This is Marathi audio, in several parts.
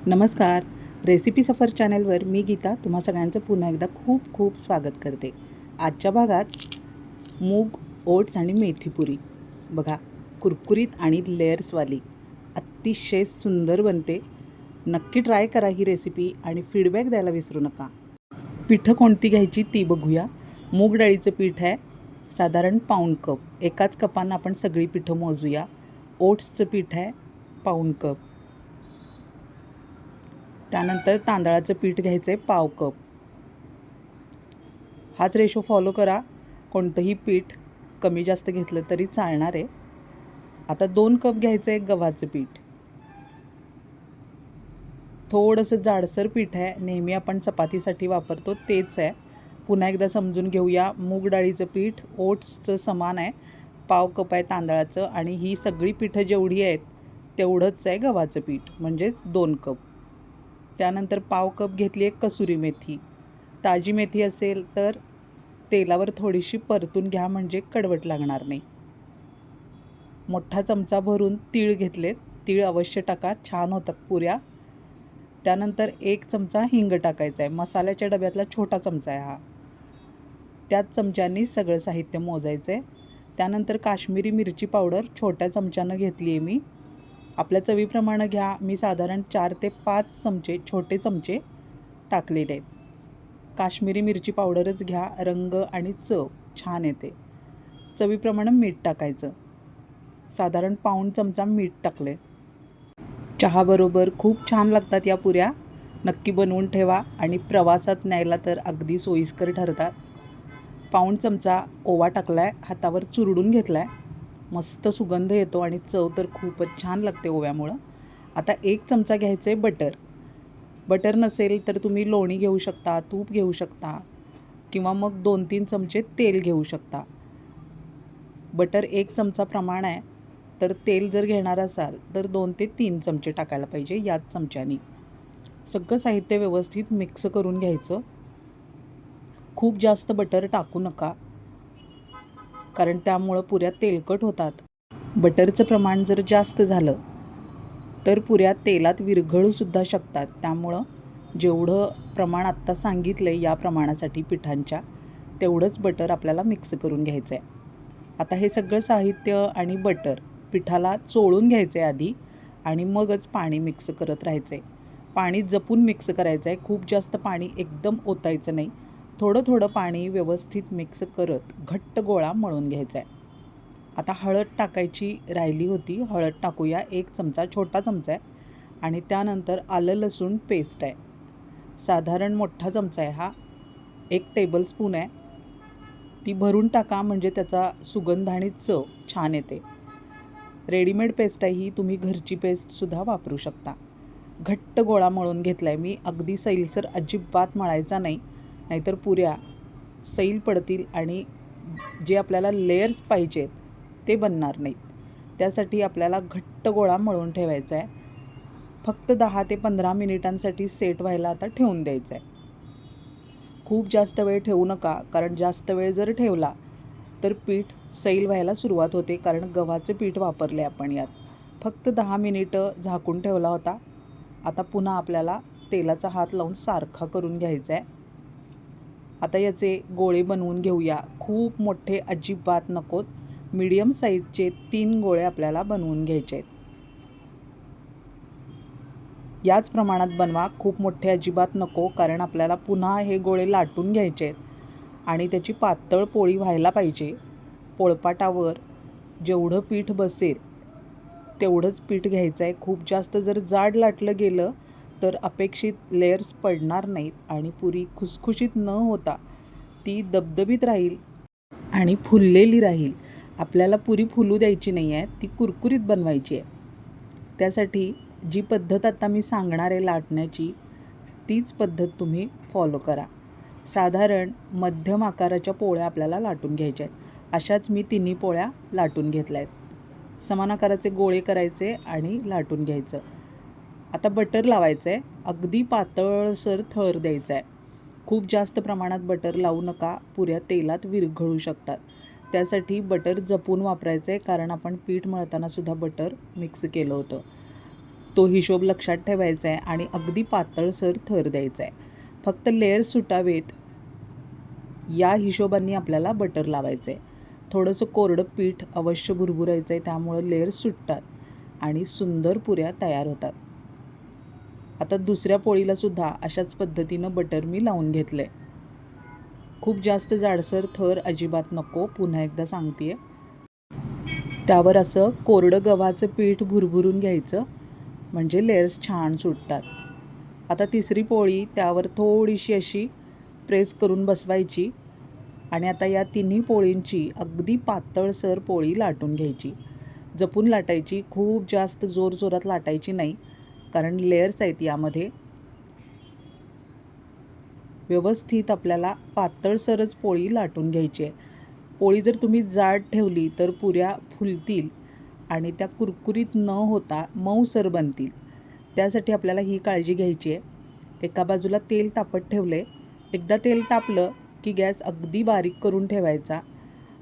नमस्कार. रेसिपी सफर चॅनलवर मी गीता तुम्हा सगळ्यांचं पुन्हा एकदा खूप खूप स्वागत करते. आजच्या भागात मूग, ओट्स आणि मेथीपुरी बघा, कुरकुरीत आणि लेयर्सवाली अतिशय सुंदर बनते. नक्की ट्राय करा ही रेसिपी आणि फीडबॅक द्यायला विसरू नका. पिठं कोणती घ्यायची ती बघूया. मूग डाळीचं पीठ आहे साधारण पाऊण कप. एकाच कपानं आपण सगळी पिठं मोजूया. ओट्सचं पीठ आहे पाऊण कप. त्यानंतर तांदळाचं पीठ घ्यायचं आहे पाव कप. हाच रेशो फॉलो करा. कोणतंही पीठ कमी जास्त घेतलं तरी चालणार आहे. आता 2 कप घ्यायचं आहे गव्हाचं पीठ. थोडंसं जाडसर पीठ आहे, नेहमी आपण चपातीसाठी वापरतो तेच आहे. पुन्हा एकदा समजून घेऊया. मूग डाळीचं पीठ ओट्सचं समान आहे, पाव कप आहे तांदळाचं, आणि ही सगळी पिठं जेवढी आहेत तेवढंच आहे गव्हाचं पीठ, म्हणजेच 2 कप. त्यानंतर पाव कप घेतली आहे कसुरी मेथी. ताजी मेथी असेल तर तेलावर थोडीशी परतून घ्या, म्हणजे कडवट लागणार नाही. मोठा चमचा भरून तीळ घेतलेत. तीळ अवश्य टाका, छान होतात पुऱ्या. त्यानंतर 1 चमचा हिंग टाकायचा आहे. मसाल्याच्या डब्यातला छोटा चमचा आहे हा. त्याच चमच्यानी सगळं साहित्य मोजायचं आहे. त्यानंतर काश्मीरी मिरची पावडर छोट्या चमच्यानं घेतली आहे मी. आपल्या चवीप्रमाणे घ्या. मी साधारण 4 ते 5 चमचे छोटे चमचे टाकलेले आहेत. काश्मीरी मिरची पावडरच घ्या, रंग आणि चव छान येते. चवीप्रमाणे मीठ टाकायचं. साधारण पाऊण चमचा मीठ टाकले. चहाबरोबर खूप छान लागतात या पुऱ्या. नक्की बनवून ठेवा आणि प्रवासात न्यायला तर अगदी सोयीस्कर ठरतात. पाऊण चमचा ओवा टाकला आहे, हातावर चुरडून घेतला आहे. मस्त सुगंध येतो आणि चव तर खूपच छान लागते ओव्यामुळं. आता 1 चमचा घ्यायचं आहे बटर. बटर नसेल तर तुम्ही लोणी घेऊ शकता, तूप घेऊ शकता, किंवा मग 2-3 चमचे तेल घेऊ शकता. बटर 1 चमचा प्रमाण आहे, तर तेल जर घेणार असाल तर 2 ते 3 चमचे टाकायला पाहिजे याच चमच्यानी. सगळं साहित्य व्यवस्थित मिक्स करून घ्यायचं. खूप जास्त बटर टाकू नका, कारण त्यामुळं पुऱ्या तेलकट होतात. बटरचं प्रमाण जर जास्त झालं तर पुऱ्या तेलात विरघळूसुद्धा शकतात. त्यामुळं जेवढं प्रमाण आत्ता सांगितलं आहे या प्रमाणासाठी पिठांच्या, तेवढंच बटर आपल्याला मिक्स करून घ्यायचं आहे. आता हे सगळं साहित्य आणि बटर पिठाला चोळून घ्यायचं आहे आधी, आणि मगच पाणी मिक्स करत राहायचं आहे. पाणी जपून मिक्स करायचं आहे. खूप जास्त पाणी एकदम ओतायचं नाही. थोडं थोडं पाणी व्यवस्थित मिक्स करत घट्ट गोळा मळून घ्यायचा आहे. आता हळद टाकायची राहिली होती, हळद टाकूया. 1 चमचा, छोटा चमचा आहे. आणि त्यानंतर आलं लसूण पेस्ट आहे, साधारण मोठा चमचा आहे हा. 1 टेबलस्पून आहे. ती भरून टाका, म्हणजे त्याचा सुगंध आणि चव छान येते. रेडीमेड पेस्ट आहे ही, तुम्ही घरची पेस्टसुद्धा वापरू शकता. घट्ट गोळा मळून घेतला आहे मी. अगदी सैलसर अजिबात मळायचा नाही, नाहीतर पुऱ्या सैल पडतील आणि जे आपल्याला लेयर्स पाहिजेत ते बनणार नाहीत. त्यासाठी आपल्याला घट्ट गोळा मळून ठेवायचा आहे. फक्त 10 ते 15 मिनिटांसाठी सेट व्हायला आता ठेवून द्यायचं आहे. खूप जास्त वेळ ठेवू नका, कारण जास्त वेळ जर ठेवला तर पीठ सैल व्हायला सुरुवात होते, कारण गव्हाचं पीठ वापरले आपण यात. फक्त 10 मिनिटं झाकून ठेवला होता. आता पुन्हा आपल्याला तेलाचा हात लावून सारखा करून घ्यायचा आहे. आता याचे गोळे बनवून घेऊया. खूप मोठे अजिबात नकोत. मीडियम साईजचे 3 गोळे आपल्याला बनवून घ्यायचे आहेत. याच प्रमाणात बनवा, खूप मोठे अजिबात नको, कारण आपल्याला पुन्हा हे गोळे लाटून घ्यायचे आहेत आणि त्याची पातळ पोळी व्हायला पाहिजे. पोळपाटावर जेवढं पीठ बसेल तेवढंच पीठ घ्यायचं आहे. खूप जास्त जर जाड लाटलं गेलं तर अपेक्षित लेयर्स पडणार नाहीत आणि पुरी खुसखुशीत न होता ती दबदबीत राहील आणि फुललेली राहील. आपल्याला पुरी फुलू द्यायची नाही आहे, ती कुरकुरीत बनवायची आहे. त्यासाठी जी पद्धत आता मी सांगणार आहे लाटण्याची, तीच पद्धत तुम्ही फॉलो करा. साधारण मध्यम आकाराच्या पोळ्या आपल्याला लाटून घ्यायच्या आहेत. अशाच मी 3 पोळ्या लाटून घेतल्या आहेत. समान आकाराचे गोळे करायचे आणि लाटून घ्यायचं. आता बटर लावायचं आहे. अगदी पातळसर थर द्यायचा आहे. खूप जास्त प्रमाणात बटर लावू नका, पुऱ्या तेलात विरघळू शकतात. त्यासाठी बटर जपून वापरायचं आहे, कारण आपण पीठ मळताना सुद्धा बटर मिक्स केलं होतं. तो हिशोब लक्षात ठेवायचा आहे आणि अगदी पातळसर थर द्यायचा आहे. फक्त लेयर्स सुटावेत या हिशोबाने आपल्याला बटर लावायचं आहे. थोडंसं कोरडं पीठ अवश्य भुरभुरायचं आहे, त्यामुळं लेयर्स सुटतात आणि सुंदर पुऱ्या तयार होतात. आता दुसऱ्या पोळीलासुद्धा अशाच पद्धतीनं बटर मी लावून घेतलं आहे. खूप जास्त जाडसर थर अजिबात नको, पुन्हा एकदा सांगते आहे. त्यावर असं कोरडं गव्हाचं पीठ भुरभुरून घ्यायचं, म्हणजे लेयर्स छान सुटतात. आता तिसरी पोळी त्यावर थोडीशी अशी प्रेस करून बसवायची आणि आता या तिन्ही पोळींची अगदी पातळसर पोळी लाटून घ्यायची. जपून लाटायची, खूप जास्त जोरजोरात लाटायची नाही, कारण लेयर्स आहेत यामध्ये. व्यवस्थित आपल्याला पातळसरच पोळी लाटून घ्यायची आहे. पोळी जर तुम्ही जाड ठेवली तर पुऱ्या फुलतील आणि त्या कुरकुरीत न होता मऊसर बनतील. त्यासाठी आपल्याला ही काळजी घ्यायची आहे. एका बाजूला तेल तापत ठेवले. एकदा तेल तापलं की गॅस अगदी बारीक करून ठेवायचा.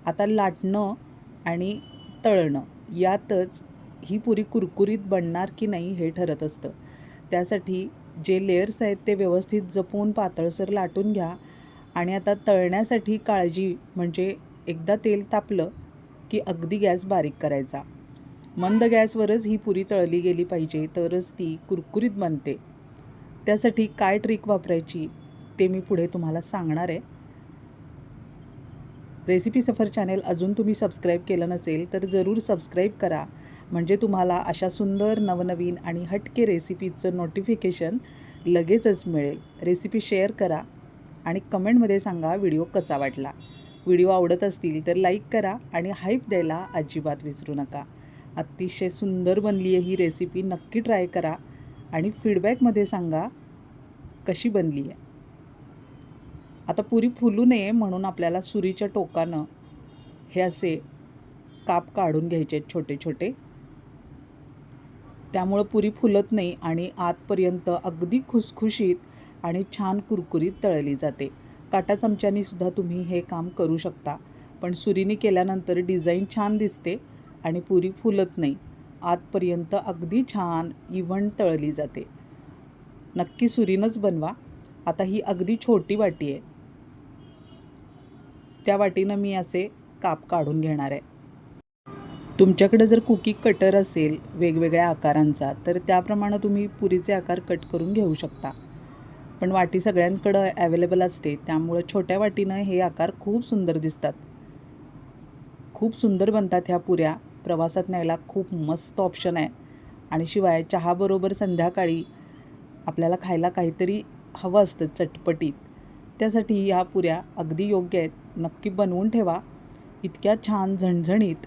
आता लाटणं आणि तळणं यातच ही पुरी कुरकुरीत बनणार की नाही हे ठरत असतं. त्यासाठी जे लेयर्स आहेत ते व्यवस्थित जपून पातळसर लाटून घ्या. आणि आता तळण्यासाठी काळजी म्हणजे एकदा तेल तापलं की अगदी गॅस बारीक करायचा. मंद गॅसवरच ही पुरी तळली गेली पाहिजे, तरच ती कुरकुरीत बनते. त्यासाठी काय ट्रिक वापरायची ते मी पुढे तुम्हाला सांगणार आहे. रेसिपी सफर चॅनेल अजून तुम्ही सबस्क्राईब केलं नसेल तर जरूर सबस्क्राईब करा, म्हणजे तुम्हाला अशा सुंदर नवनवीन आणि हटके रेसिपीचं नोटिफिकेशन लगेचच मिळेल. रेसिपी शेअर करा आणि कमेंटमध्ये सांगा व्हिडिओ कसा वाटला. व्हिडिओ आवडत असतील तर लाईक करा आणि हाईप द्यायला अजिबात विसरू नका. अतिशय सुंदर बनली आहे ही रेसिपी, नक्की ट्राय करा आणि फीडबॅकमध्ये सांगा कशी बनली आहे. आता पुरी फुलू नये म्हणून आपल्याला सुरीच्या टोकानं हे असे काप काढून घ्यायचे आहेत छोटे छोटे. त्यामुळं पुरी फुलत नाही आणि आतपर्यंत अगदी खुसखुशीत आणि छान कुरकुरीत तळली जाते. काटा चमच्याने सुद्धा तुम्ही हे काम करू शकता, पण सुरीने केल्यानंतर डिझाईन छान दिसते आणि पुरी फुलत नाही. आतपर्यंत अगदी छान इव्हन तळली जाते. नक्की सुरीनंच बनवा. आता ही अगदी छोटी वाटी आहे, त्या वाटीनं मी असे काप काढून घेणार आहे. तुमच्याकडे जर कुकी कटर असेल वेगवेगळ्या आकारांचा तर त्याप्रमाणे तुम्ही पुरीचे आकार कट करून घेऊ शकता, पण वाटी सगळ्यांकडं ॲवेलेबल असते, त्यामुळं छोट्या वाटीनं हे आकार खूप सुंदर दिसतात. खूप सुंदर बनतात ह्या पुऱ्या. प्रवासात न्यायला खूप मस्त ऑप्शन आहे. आणि शिवाय चहाबरोबर संध्याकाळी आपल्याला खायला काहीतरी हवं असतं चटपटीत, त्यासाठी ह्या पुऱ्या अगदी योग्य आहेत. नक्की बनवून ठेवा. इतक्या छान झणझणीत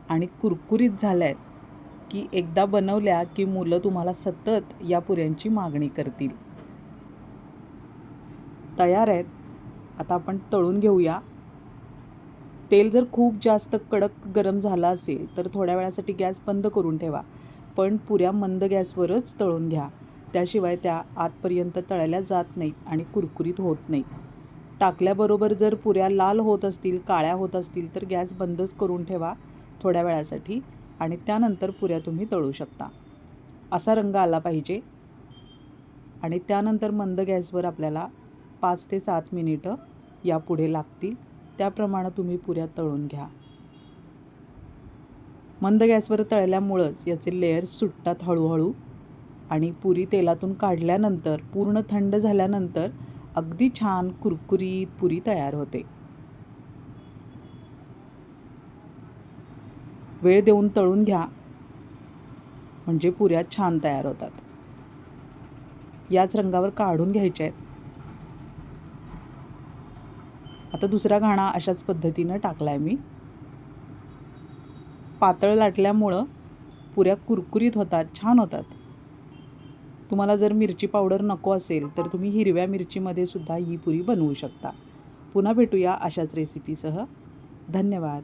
आणि कुरकुरीत झाल्या आहेत की एकदा बनवल्या की मुलं तुम्हाला सतत या पुऱ्यांची मागणी करतील. तयार आहेत. आता आपण तळून घेऊया. तेल जर खूप जास्त कडक गरम झालं असेल तर थोड्या वेळासाठी गॅस बंद करून ठेवा, पण पुऱ्या मंद गॅसवरच तळून घ्या. त्याशिवाय त्या आतपर्यंत तळल्या जात नाहीत आणि कुरकुरीत होत नाहीत. टाकल्याबरोबर जर पुऱ्या लाल होत असतील, काळ्या होत असतील तर गॅस बंदच करून ठेवा थोड्या वेळासाठी आणि त्यानंतर पुऱ्या तुम्ही तळू शकता. असा रंग आला पाहिजे आणि त्यानंतर मंद गॅसवर आपल्याला 5 ते 7 मिनिटं यापुढे लागतील. त्याप्रमाणे तुम्ही पुऱ्या तळून घ्या. मंद गॅसवर तळल्यामुळंच याचे लेयर्स सुटतात हळूहळू आणि पुरी तेलातून काढल्यानंतर पूर्ण थंड झाल्यानंतर अगदी छान कुरकुरीत पुरी तयार होते. वेळ देऊन तळून घ्या, म्हणजे पुऱ्या छान तयार होतात. याच रंगावर काढून घ्यायच्या आहेत. आता दुसरा घाणा अशाच पद्धतीनं टाकला आहे मी. पातळ लाटल्यामुळं पुऱ्या कुरकुरीत होतात, छान होतात. तुम्हाला जर मिरची पावडर नको असेल तर तुम्ही हिरव्या मिरचीमध्ये सुद्धा ही पुरी बनवू शकता. पुन्हा भेटूया अशाच रेसिपीसह. धन्यवाद.